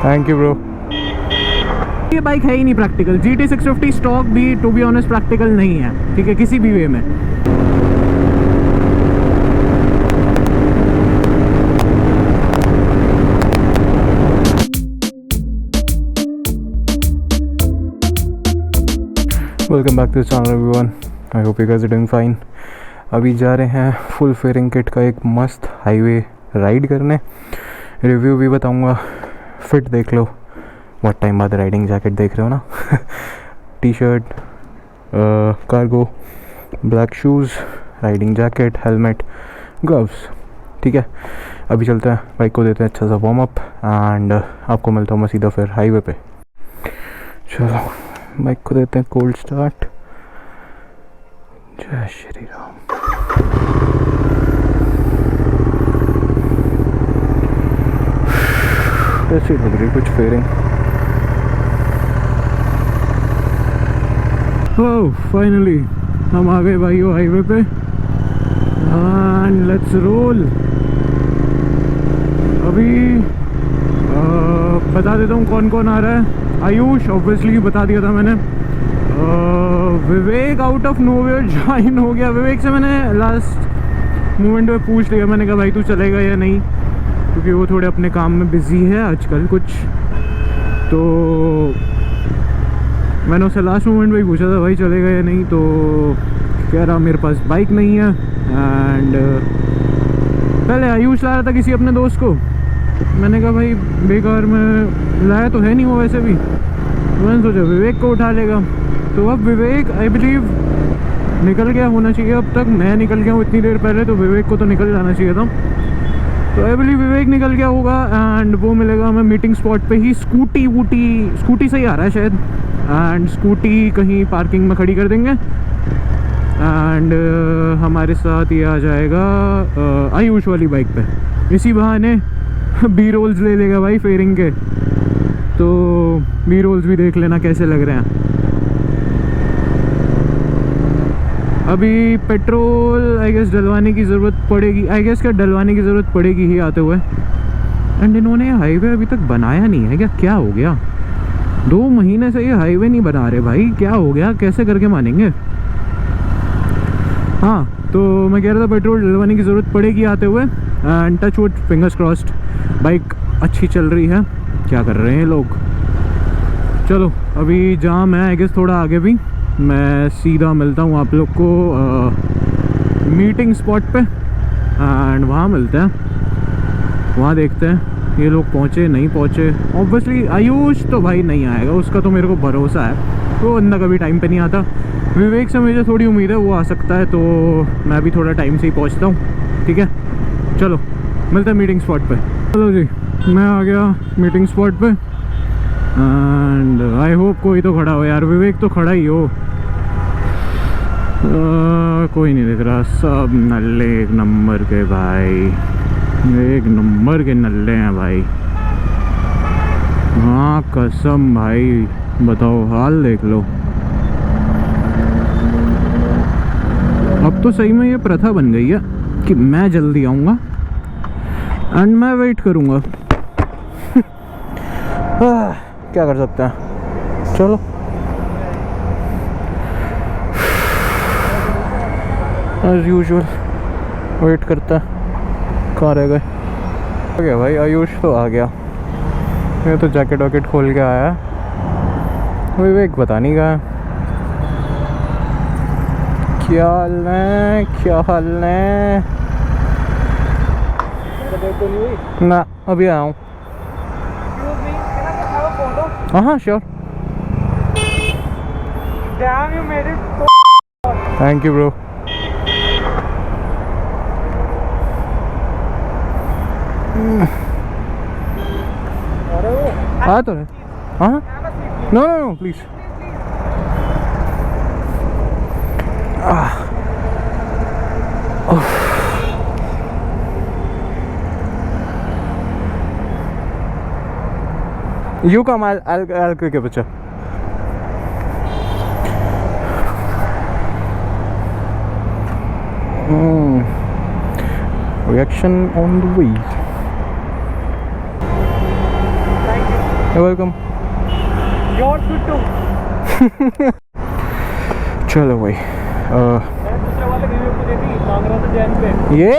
Thank you bro. ये bike है ही नहीं प्रैक्टिकल। GT 650 स्टॉक भी टू बी ऑनेस्ट प्रैक्टिकल नहीं है, ठीक है, किसी भी वे में। Welcome back to the channel everyone, I hope you guys are doing fine. अभी जा रहे हैं फुल फेयरिंग किट का एक मस्त हाईवे राइड करने। रिव्यू भी बताऊंगा, फिट देख लो। बहुत टाइम बाद राइडिंग जैकेट देख रहे हो ना। T shirt, cargo, black shoes, riding jacket, helmet, gloves, ठीक है। अभी चलते हैं, बाइक को देते हैं अच्छा सा वार्म अप एंड आपको मिलता हूँ मैं सीधा फिर हाईवे पे। चलो बाइक को देते हैं कोल्ड स्टार्ट। जय श्री राम। ऐसी लग रही कुछ फेयरिंग। ओह फाइनली हम आ गए भाइयों हाईवे पे एंड लेट्स रोल। अभी बता देता हूँ कौन कौन आ रहा है। आयुष ऑब्वियसली बता दिया था मैंने। विवेक आउट ऑफ नोवेयर ज्वाइन हो गया। विवेक से मैंने लास्ट मोमेंट में पूछ लिया, मैंने कहा भाई तू चलेगा या नहीं, क्योंकि वो थोड़े अपने काम में बिजी है आजकल कुछ। तो मैंने उससे लास्ट मोमेंट में ही पूछा था भाई चलेगा या नहीं, तो कह रहा मेरे पास बाइक नहीं है। एंड पहले आयुष ला रहा था किसी अपने दोस्त को। मैंने कहा भाई बेकार में लाया तो है नहीं वो वैसे भी, मैंने सोचा विवेक को उठा लेगा। तो अब विवेक आई बिलीव निकल गया होना चाहिए। अब तक मैं निकल गया हूँ इतनी देर पहले, तो विवेक को तो निकल जाना चाहिए था। तो आई बिलीव विवेक निकल गया होगा एंड वो मिलेगा हमें मीटिंग स्पॉट पे ही। स्कूटी से ही आ रहा है शायद। एंड स्कूटी कहीं पार्किंग में खड़ी कर देंगे एंड हमारे साथ ये आ जाएगा आयुष वाली बाइक पे। इसी बहाने बी रोल्स ले लेगा भाई फेयरिंग के, तो बी रोल्स भी देख लेना कैसे लग रहे हैं। अभी पेट्रोल आई गेस डलवाने की ज़रूरत पड़ेगी। आई गेस क्या डलवाने की ज़रूरत पड़ेगी ही आते हुए। एंड इन्होंने हाईवे अभी तक बनाया नहीं है क्या हो गया? 2 महीने से ये हाईवे नहीं बना रहे भाई, क्या हो गया? कैसे करके मानेंगे? हाँ तो मैं कह रहा था पेट्रोल डलवाने की ज़रूरत पड़ेगी आते हुए। And touch wood, fingers crossed, bike अच्छी चल रही है। क्या कर रहे हैं लोग? चलो अभी जाम है आई गेस थोड़ा आगे भी। मैं सीधा मिलता हूँ आप लोग को मीटिंग स्पॉट पे एंड वहाँ मिलते हैं। वहाँ देखते हैं ये लोग पहुँचे नहीं पहुँचे। ऑब्वियसली आयुष तो भाई नहीं आएगा, उसका तो मेरे को भरोसा है, वो बंदा कभी टाइम पे नहीं आता। विवेक से मुझे थोड़ी उम्मीद है वो आ सकता है, तो मैं भी थोड़ा टाइम से ही पहुँचता हूँ, ठीक है। चलो मिलते हैं मीटिंग स्पॉट पे। चलो जी मैं आ गया मीटिंग स्पॉट पे एंड आई होप कोई तो खड़ा हो यार। विवेक तो खड़ा ही हो। कोई नहीं दिख रहा, सब नल्ले एक नंबर के भाई, एक नंबर के नल्ले हैं भाई। हाँ कसम भाई, बताओ हाल देख लो। अब तो सही में ये प्रथा बन गई है कि मैं जल्दी आऊँगा एंड मैं वेट करूँगा। क्या कर सकते हैं, चलो। एज यूजुअल वेट करता है। कहाँ रह गए? आ गया भाई, आयुष तो आ गया। ये तो जैकेट वैकेट खोल के आया है। विवेक पता नहीं कहाँ है। क्या हाल है? ना अभी आया हूँ। हाँ श्योर। Thank you bro. आ तो रहे। हाँ no no no please. You come, I'll click a picture. Reaction on the way. Welcome. Your too चलो भाई दूसरे वाले रिव्यू को देखी कांगड़ा से जैन पे ये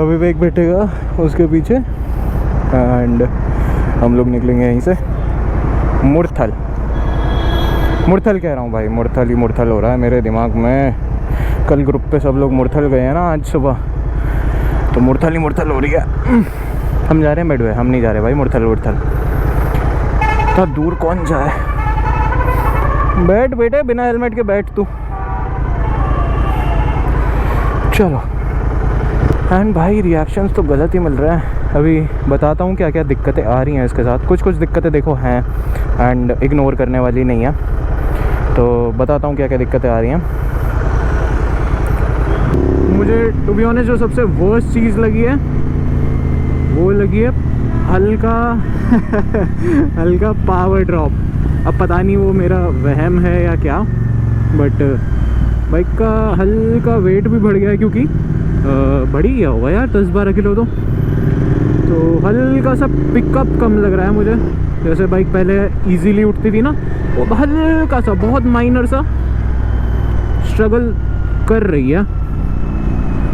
विवेक बैठेगा उसके पीछे एंड हम लोग निकलेंगे यहीं से मुरथल। मुरथल कह रहा हूँ भाई, मुरथल ही मुरथल हो रहा है मेरे दिमाग में। कल ग्रुप पे सब लोग मुरथल गए हैं ना आज सुबह, तो मुरथल ही मुरथल हो रही है। हम जा रहे हैं बेडवे, हम नहीं जा रहे भाई मुरथल मुरथल। तो दूर कौन जाए। बैठ बेटे, बिना हेलमेट के बैठ तू। चलो। एंड भाई रिएक्शंस तो गलत ही मिल रहा है। अभी बताता हूँ क्या क्या दिक्कतें आ रही हैं इसके साथ। कुछ कुछ दिक्कतें देखो हैं एंड इग्नोर करने वाली नहीं है, तो बताता हूँ क्या क्या दिक्कतें आ रही हैं। मुझे टू बी ऑनेस्ट जो सबसे वर्स्ट चीज़ लगी है वो लगी है हल्का हल्का पावर ड्रॉप। अब पता नहीं वो मेरा वहम है या क्या, बट बाइक का हल्का वेट भी बढ़ गया है क्योंकि बढ़ ही गया होगा यार 10-12 किलो। तो हल्का सा पिकअप कम लग रहा है मुझे। जैसे बाइक पहले इजीली उठती थी ना, वो हल्का सा बहुत माइनर सा स्ट्रगल कर रही है।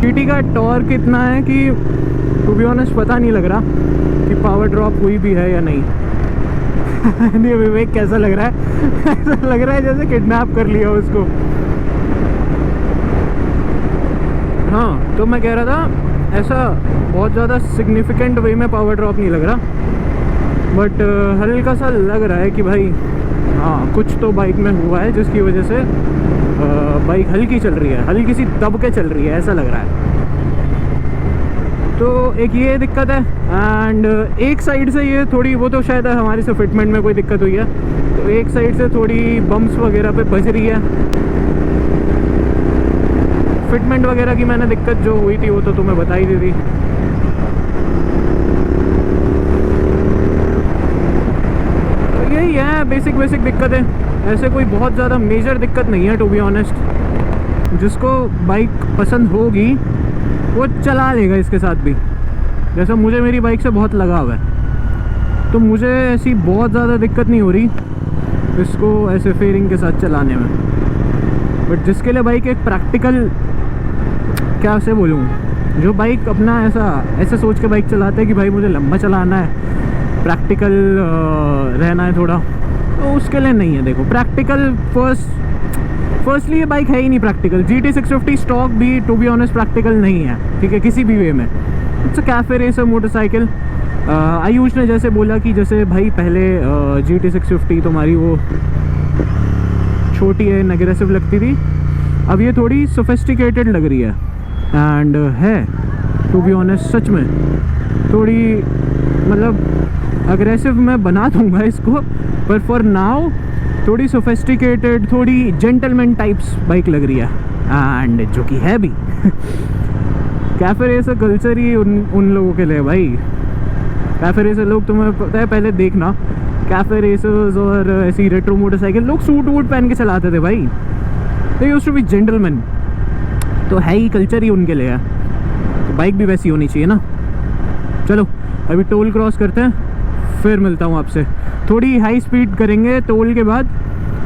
टीटी का टॉर्क इतना है कि टू बी ऑनेस्ट पता नहीं लग रहा कि पावर ड्रॉप हुई भी है या नहीं। नहीं विवेक कैसा लग रहा है? ऐसा लग रहा है जैसे किडनैप कर लिया उसको। हाँ तो मैं कह रहा था ऐसा बहुत ज़्यादा सिग्निफिकेंट वे में पावर ड्रॉप नहीं लग रहा, बट हल्का सा लग रहा है कि भाई हाँ कुछ तो बाइक में हुआ है जिसकी वजह से बाइक हल्की चल रही है, हल्की सी दब के चल रही है, ऐसा लग रहा है। तो एक ये दिक्कत है एंड एक साइड से ये थोड़ी, वो तो शायद हमारी से फिटमेंट में कोई दिक्कत हुई है, तो एक साइड से थोड़ी बम्प्स वगैरह पे बज रही है। फिटमेंट वगैरह की मैंने दिक्कत जो हुई थी वो तो तुम्हें बता ही दी थी। तो यही है बेसिक दिक्कत है, ऐसे कोई बहुत ज़्यादा मेजर दिक्कत नहीं है टू बी ऑनेस्ट। जिसको बाइक पसंद होगी वो चला लेगा इसके साथ भी। जैसा मुझे मेरी बाइक से बहुत लगाव है, तो मुझे ऐसी बहुत ज़्यादा दिक्कत नहीं हो रही इसको ऐसे फेयरिंग के साथ चलाने में। बट जिसके लिए बाइक एक प्रैक्टिकल, क्या से बोलूँ, जो बाइक अपना ऐसा सोच के बाइक चलाते हैं कि भाई मुझे लंबा चलाना है, प्रैक्टिकल रहना है थोड़ा, तो उसके लिए नहीं है। देखो प्रैक्टिकल फर्स्टली ये बाइक है ही नहीं प्रैक्टिकल। GT 650 स्टॉक भी टू बी ऑनेस्ट प्रैक्टिकल नहीं है, ठीक है, किसी भी वे में। It's a cafe racer motorcycle. Ayush ने जैसे बोला कि जैसे भाई पहले GT 650 तुम्हारी वो छोटी है, एग्रेसिव लगती थी, अब ये थोड़ी सोफिस्टिकेटेड लग रही है एंड है टू बी ऑनेस्ट सच में थोड़ी, मतलब अग्रेसिव मैं बना दूंगा इसको, पर फॉर नाउ थोड़ी सोफिस्टिकेटेड, थोड़ी जेंटलमैन टाइप्स बाइक लग रही है एंड जो कि है भी। कैफे रेसर कल्चर ही उन लोगों के लिए भाई। कैफे रेसर लोग, तुम्हें पता है पहले देखना, कैफे रेसर्स और ऐसी रेट्रो मोटरसाइकिल लोग सूट वूट पहन के चलाते थे भाई। तो यूज्ड टू बी जेंटलमैन, तो है ही कल्चर ही उनके लिए है, तो बाइक भी वैसी होनी चाहिए ना। चलो अभी टोल क्रॉस करते हैं, फिर मिलता हूँ आपसे। थोड़ी हाई स्पीड करेंगे, टोल के बाद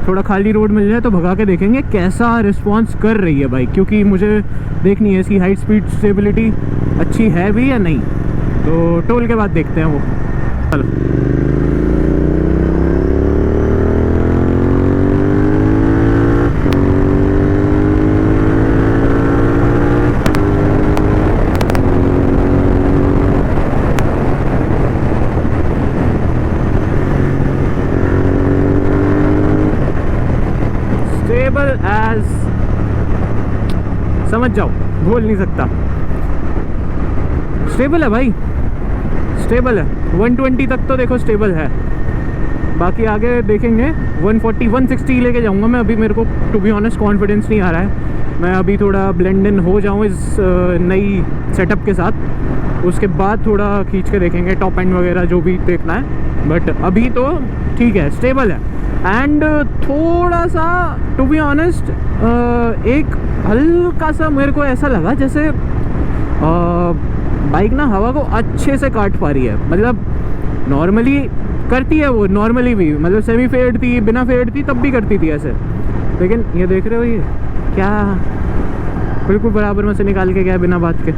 थोड़ा खाली रोड मिल जाए तो भगा के देखेंगे कैसा रिस्पॉन्स कर रही है बाइक, क्योंकि मुझे देखनी है इसकी हाई स्पीड स्टेबिलिटी अच्छी है भी या नहीं। तो टोल के बाद देखते हैं वो। चलो एज समझ जाओ, बोल नहीं सकता। स्टेबल है भाई, स्टेबल है। 120 तक तो देखो स्टेबल है, बाकी आगे देखेंगे। 140 160 लेके जाऊंगा मैं। अभी मेरे को टू बी ऑनेस्ट कॉन्फिडेंस नहीं आ रहा है। मैं अभी थोड़ा ब्लेंड इन हो जाऊँ इस नई सेटअप के साथ, उसके बाद थोड़ा खींच के देखेंगे टॉप एंड वगैरह जो भी देखना है। बट अभी तो ठीक है, स्टेबल है। एंड थोड़ा सा टू बी ऑनेस्ट एक हल्का सा मेरे को ऐसा लगा जैसे बाइक ना हवा को अच्छे से काट पा रही है। मतलब नॉर्मली करती है वो, नॉर्मली भी मतलब सेमी फेड थी, बिना फेड थी तब भी करती थी ऐसे, लेकिन ये देख रहे हो ये क्या बिल्कुल बराबर में से निकाल के गया बिना बात के।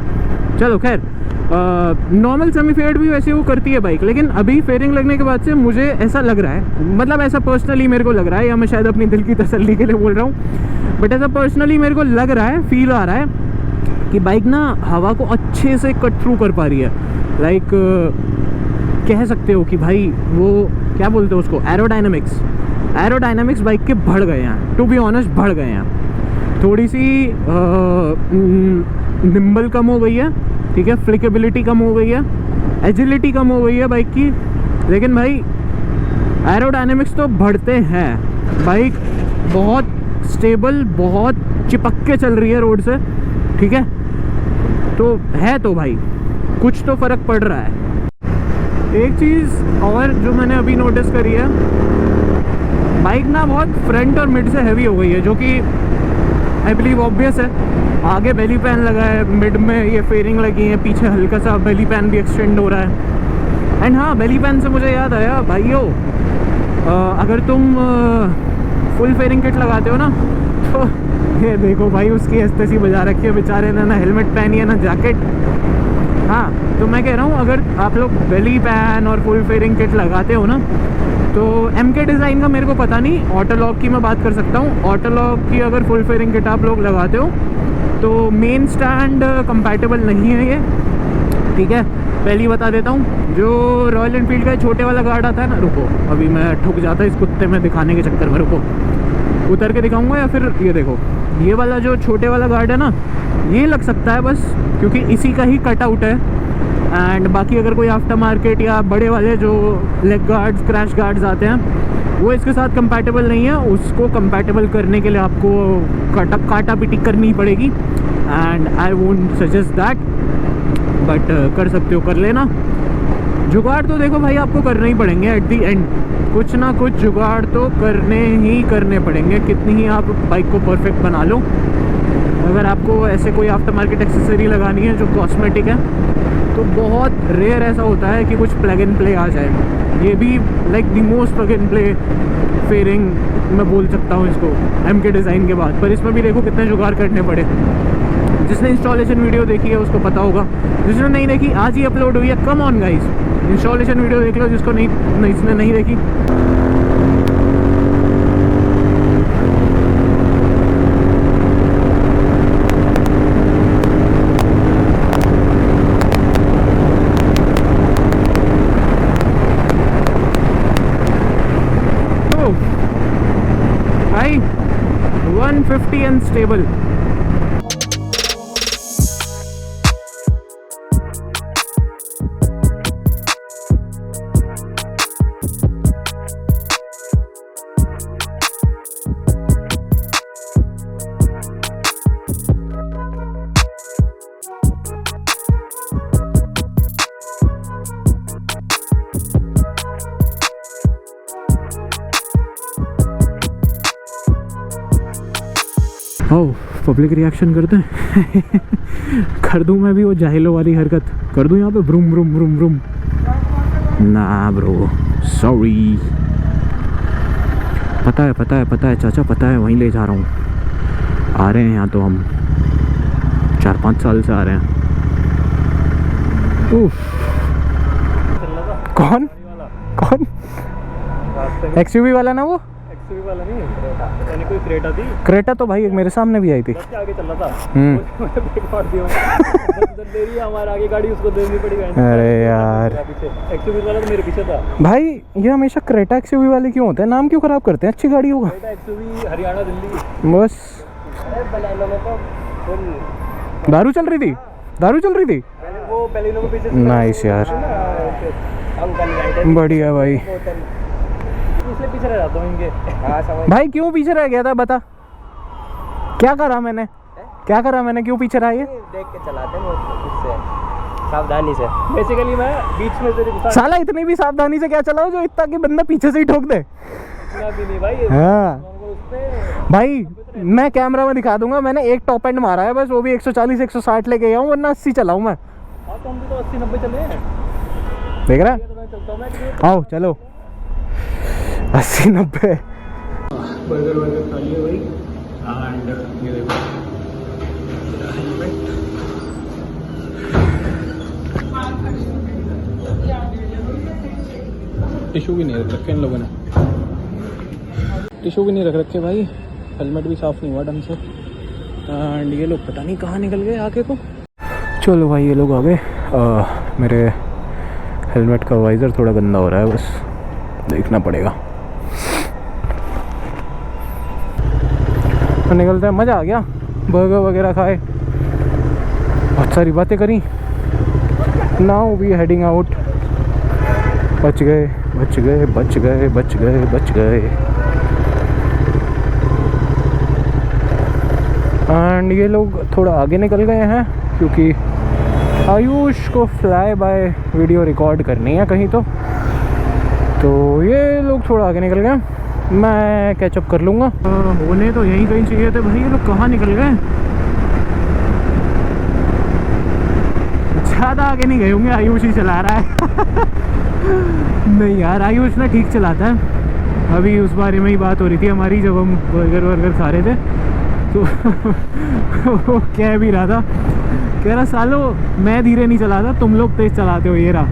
चलो खैर, नॉर्मल सेमी फेड भी वैसे वो करती है बाइक, लेकिन अभी फेयरिंग लगने के बाद से मुझे ऐसा लग रहा है, मतलब ऐसा पर्सनली मेरे को लग रहा है, या मैं शायद अपनी दिल की तसल्ली के लिए बोल रहा हूँ, बट ऐसा पर्सनली मेरे को लग रहा है, फील आ रहा है कि बाइक ना हवा को अच्छे से कट थ्रू कर पा रही है। लाइक कह सकते हो कि भाई वो क्या बोलते हैं उसको, एरोडायनामिक्स बाइक के बढ़ गए हैं, टू बी ऑनेस्ट बढ़ गए हैं। थोड़ी सी निम्बल कम हो गई है, ठीक है, फ्लिकेबिलिटी कम हो गई है, एजिलिटी कम हो गई है बाइक की, लेकिन भाई एरोडायनेमिक्स तो बढ़ते हैं। बाइक बहुत स्टेबल, बहुत चिपक के चल रही है रोड से, ठीक है, तो है तो भाई कुछ तो फ़र्क पड़ रहा है। एक चीज़ और जो मैंने अभी नोटिस करी है, बाइक ना बहुत फ्रंट और मिड से हैवी हो गई है, जो कि आई बिलीव ऑब्वियस है। आगे बेली पैन लगा है, मिड में ये फेयरिंग लगी है, पीछे हल्का सा बेली पैन भी एक्सटेंड हो रहा है। एंड हाँ, बेली पैन से मुझे याद आया भाइयों, अगर तुम फुल फेयरिंग किट लगाते हो ना, तो ये देखो भाई उसकी हस्ती बजा रखी है बेचारे ने, ना हेलमेट पहनी है ना जैकेट। हाँ, तो मैं कह रहा हूँ अगर आप लोग बेली पैन और फुल फेयरिंग किट लगाते हो ना, तो MK डिज़ाइन का मेरे को पता नहीं, ऑटोलॉग की मैं बात कर सकता हूँ। ऑटोलॉग की अगर फुल फेयरिंग किट आप लोग लगाते हो तो मेन स्टैंड कंपैटिबल नहीं है ये, ठीक है, पहले ही बता देता हूँ। जो रॉयल एनफील्ड का छोटे वाला गार्ड आता है ना, रुको अभी मैं ठुक जाता इस कुत्ते में दिखाने के चक्कर में, रुको उतर के दिखाऊंगा, या फिर ये देखो ये वाला जो छोटे वाला गार्ड है ना, ये लग सकता है बस, क्योंकि इसी का ही कट आउट है। एंड बाकी अगर कोई आफ्टर मार्केट या बड़े वाले जो लेग गार्ड्स, क्रैश गार्ड्स आते हैं, वो इसके साथ कंपैटिबल नहीं है। उसको कंपैटिबल करने के लिए आपको काटा पिटी करनी पड़ेगी, and I won't suggest that, but कर सकते हो, कर लेना। जुगाड़ तो देखो भाई आपको करने ही पड़ेंगे एट दी एंड, कुछ ना कुछ जुगाड़ तो करने पड़ेंगे, कितनी ही आप बाइक को परफेक्ट बना लो। अगर आपको ऐसे कोई आफ्टर मार्केट एक्सेसरी लगानी है जो कॉस्मेटिक है, तो बहुत रेयर ऐसा होता है कि कुछ प्लग एंड प्ले आ जाए। ये भी like the most plug and play fairing मैं बोल सकता हूँ इसको MK डिज़ाइन के बाद, पर इसमें भी देखो कितने जुगाड़ करने पड़े। जिसने इंस्टॉलेशन वीडियो देखी है उसको पता होगा, जिसने नहीं देखी आज ही अपलोड हुई है, come on guys, installation video देख लो जिसको इसने नहीं देखी। भाई 150 and stable। Oh, public reaction करते हैं कर दूं मैं भी वो जाहिलों वाली हरकत कर दूं यहाँ पे, ब्रूम ब्रूम ब्रूम ब्रूम। ना ब्रो, सॉरी, पता है चाचा, पता है, वहीं ले जा रहा हूँ। आ रहे हैं यहाँ तो हम 4-5 साल से आ रहे हैं। उफ, कौन XUV वाला ना, वो XUV वाला नहीं, क्रेटा, यानी कोई क्रेटा थी। क्रेटा तो भाई मेरे सामने भी आई थी, बस आगे चल रहा था, ब्रेक मार दिया उधर दे रही है हमारे आगे गाड़ी, उसको देनी पड़ी। अरे यार, XUV वाला तो मेरे पीछे था भाई। ये हमेशा क्रेटा XUV वाले क्यों होते हैं, नाम क्यों खराब करते हैं, अच्छी गाड़ी होगा। क्रेटा XUV हरियाणा दिल्ली बस। दारू चल रही थी वो बेलिनो के पीछे। नाइस यार, बढ़िया भाई। इसलिए पीछे रह जाता हूँ इनके। भाई क्यों पीछे रह गया था, बता क्या करा मैंने, क्यों पीछे रहा? ये देख के चलाते हैं उससे, सावधानी से। बेसिकली मैं बीच में तेरे गुस्सा साला इतनी भी सावधानी से क्या चलाओ जो इतना कि बंदा पीछे से ही ठोक दे। भी नहीं भाई, हाँ, भाई मैं कैमरा में दिखा दूंगा, मैंने एक टॉप एंड मारा है बस, वो भी 140 160 लेके गया हूँ, वरना 80 चलाऊँ मैं। हाँ तो हम भी तो 80-90 चले हैं। देख रहा है? तो मैं चलता हूँ मैं आओ चलो 80-90। बर्गर खा लिए भाई, एंड ये देखो टिशू भी नहीं रख रखे इन लोगों ने, टिशू भी नहीं रख रखे भाई, हेलमेट भी साफ़ नहीं हुआ ढंग से। एंड ये लोग पता नहीं कहाँ निकल गए आके को। चलो भाई ये लोग आ गए। मेरे हेलमेट का वाइज़र थोड़ा गंदा हो रहा है, बस देखना पड़ेगा। तो निकलते हैं, मज़ा आ गया, बर्गर वगैरह खाए, बहुत सारी बातें करी। Now we heading out. बच गए बच गए बच गए बच गए बच गए। एंड ये लोग थोड़ा आगे निकल गए हैं क्योंकि आयुष को फ्लाई बाय वीडियो रिकॉर्ड करनी है कहीं, तो ये लोग थोड़ा आगे निकल गए, मैं कैचअप कर लूँगा। होने तो यहीं कहीं चाहिए थे भाई, ये लोग कहाँ निकल गए? ज़्यादा आगे नहीं गए होंगे, आयुष ही चला रहा है। नहीं यार, आयुष ना ठीक चलाता है। अभी उस बारे में ही बात हो रही थी हमारी जब हम बर्गर खा रहे थे, तो वो कह भी रहा था, कह रहा सालो मैं धीरे नहीं चलाता, तुम लोग तेज चलाते हो। ये रहा,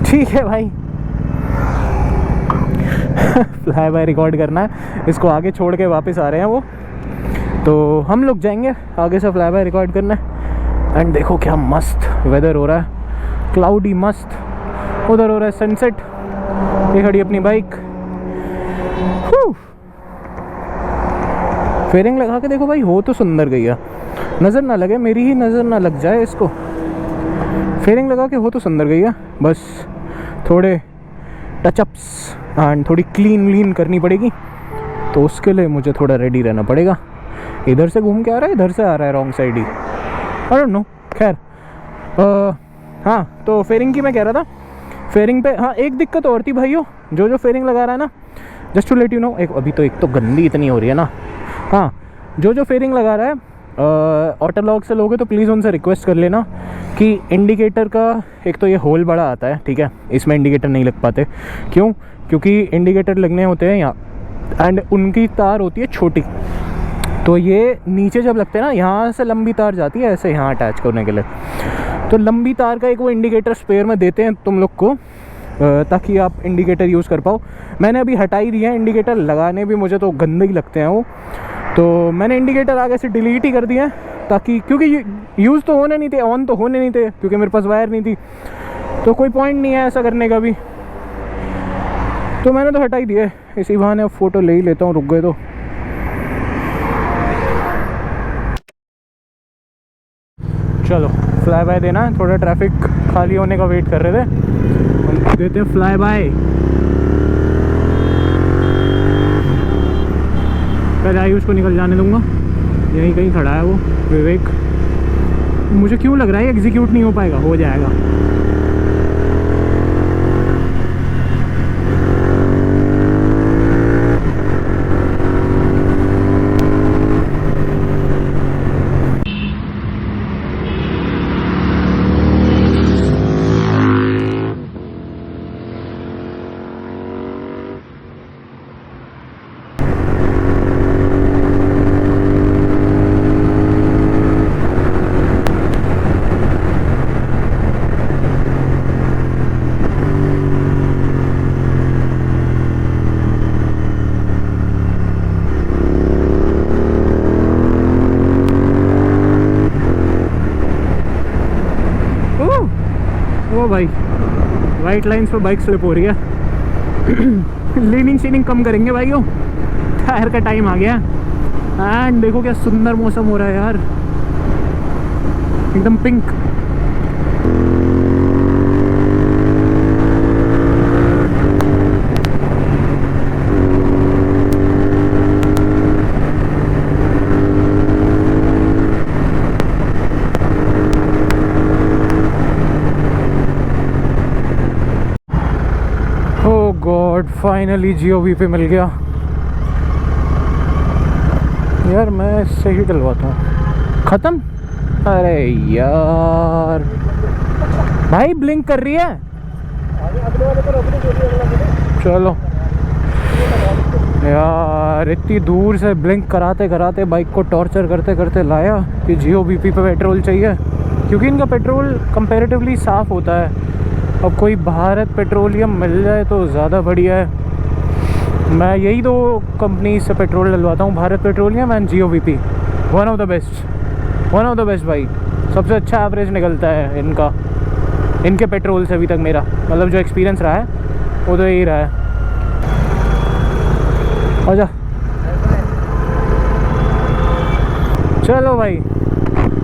ठीक है भाई। फ्लाई बाय रिकॉर्ड करना है, इसको आगे छोड़ के वापस आ रहे हैं वो, तो हम लोग जाएंगे आगे से फ्लाई बाय रिकॉर्ड करना है। एंड देखो क्या मस्त वेदर हो रहा है, क्लाउडी मस्त, उधर हो रहा है सनसेट, ये खड़ी अपनी बाइक। फेयरिंग लगा के देखो भाई, हो तो सुंदर गई है, नज़र ना लगे, मेरी ही नज़र ना लग जाए इसको। फेयरिंग लगा के हो तो सुंदर गई है, बस थोड़े टचअप्स एंड थोड़ी क्लीन करनी पड़ेगी, तो उसके लिए मुझे थोड़ा रेडी रहना पड़ेगा। इधर से घूम के आ रहा है, इधर से आ रहा है wrong side he, I don't know. खैर हाँ, तो फेयरिंग की मैं कह रहा था, फेयरिंग पे हाँ एक दिक्कत और थी भाइयों, जो फेयरिंग लगा रहा है ना, just to let you know, एक तो गंदी इतनी हो रही है ना। हाँ, जो फेयरिंग लगा रहा है ऑटोलॉग से लोगे तो प्लीज़ उनसे रिक्वेस्ट कर लेना कि इंडिकेटर का एक तो ये होल बड़ा आता है, ठीक है, इसमें इंडिकेटर नहीं लग पाते। क्यों? क्योंकि इंडिकेटर लगने होते हैं यहाँ, एंड उनकी तार होती है छोटी, तो ये नीचे जब लगते हैं ना, यहाँ से लंबी तार जाती है ऐसे यहाँ अटैच करने के लिए, तो लंबी तार का एक वो इंडिकेटर स्पेयर में देते हैं तुम लोग को, ताकि आप इंडिकेटर यूज़ कर पाओ। मैंने अभी हटा ही दिया है इंडिकेटर, लगाने भी मुझे तो गंदे ही लगते हैं वो, तो मैंने इंडिकेटर आगे से डिलीट ही कर दिया है, ताकि क्योंकि यूज़ तो होने नहीं थे, ऑन तो होने नहीं थे, क्योंकि मेरे पास वायर नहीं थी, तो कोई पॉइंट नहीं है ऐसा करने का भी, तो मैंने तो हटा ही दिया है। इसी बहाने अब फ़ोटो ले ही लेता हूँ, रुक गए तो। चलो फ्लाई बाय देना है, थोड़ा ट्रैफिक खाली होने का वेट कर रहे थे, हम देते हैं फ्लाई बाय। पहले आयुष को निकल जाने दूंगा, यहीं कहीं खड़ा है वो विवेक। मुझे क्यों लग रहा है एग्जीक्यूट नहीं हो पाएगा, हो जाएगा। ओ भाई, वाइट लाइन्स पर बाइक स्लिप हो रही है। लीनिंग शीनिंग कम करेंगे भाइयों, टायर का टाइम आ गया। एंड देखो क्या सुंदर मौसम हो रहा है यार, एकदम पिंक। फाइनली जियो पे मिल गया यार। मैं इससे ही डलवाता हूँ। ख़त्म? अरे यार भाई ब्लिंक कर रही है। चलो यार, इतनी दूर से ब्लिंक कराते कराते बाइक को टॉर्चर करते करते लाया कि जियो बीपी पे पेट्रोल चाहिए, क्योंकि इनका पेट्रोल कंपैरेटिवली साफ़ होता है। अब कोई भारत पेट्रोलियम मिल जाए तो ज़्यादा बढ़िया है। मैं यही दो कंपनी से पेट्रोल डलवाता हूँ, Bharat petroleum and Jio BP. One of the best भाई। सबसे अच्छा एवरेज निकलता है इनका, इनके पेट्रोल से अभी तक मेरा, मतलब जो एक्सपीरियंस रहा है वो तो यही रहा है। आजा चलो भाई,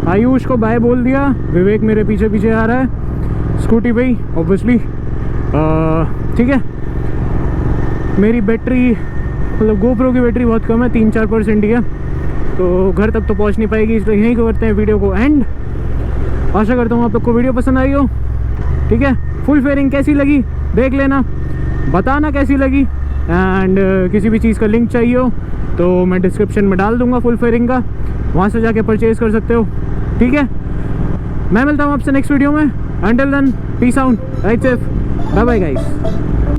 आयुष को बाय बोल दिया। विवेक मेरे पीछे पीछे आ रहा है स्कूटी पे ही ऑब्वियसली। ठीक है, मेरी बैटरी मतलब गोप्रो की बैटरी बहुत कम है, 3-4% ही है, तो घर तक तो पहुंच नहीं पाएगी, इसलिए यहीं करते हैं वीडियो को एंड। आशा करता हूँ आप लोग को वीडियो पसंद आई हो। ठीक है, फुल फेयरिंग कैसी लगी देख लेना, बताना कैसी लगी। एंड किसी भी चीज़ का लिंक चाहिए हो तो मैं डिस्क्रिप्शन में डाल दूंगा फुल फेयरिंग का, वहाँ से जाके परचेज़ कर सकते हो। ठीक है, मैं मिलता हूँ आपसे नेक्स्ट वीडियो में। Until then peace out, ride safe, bye bye guys.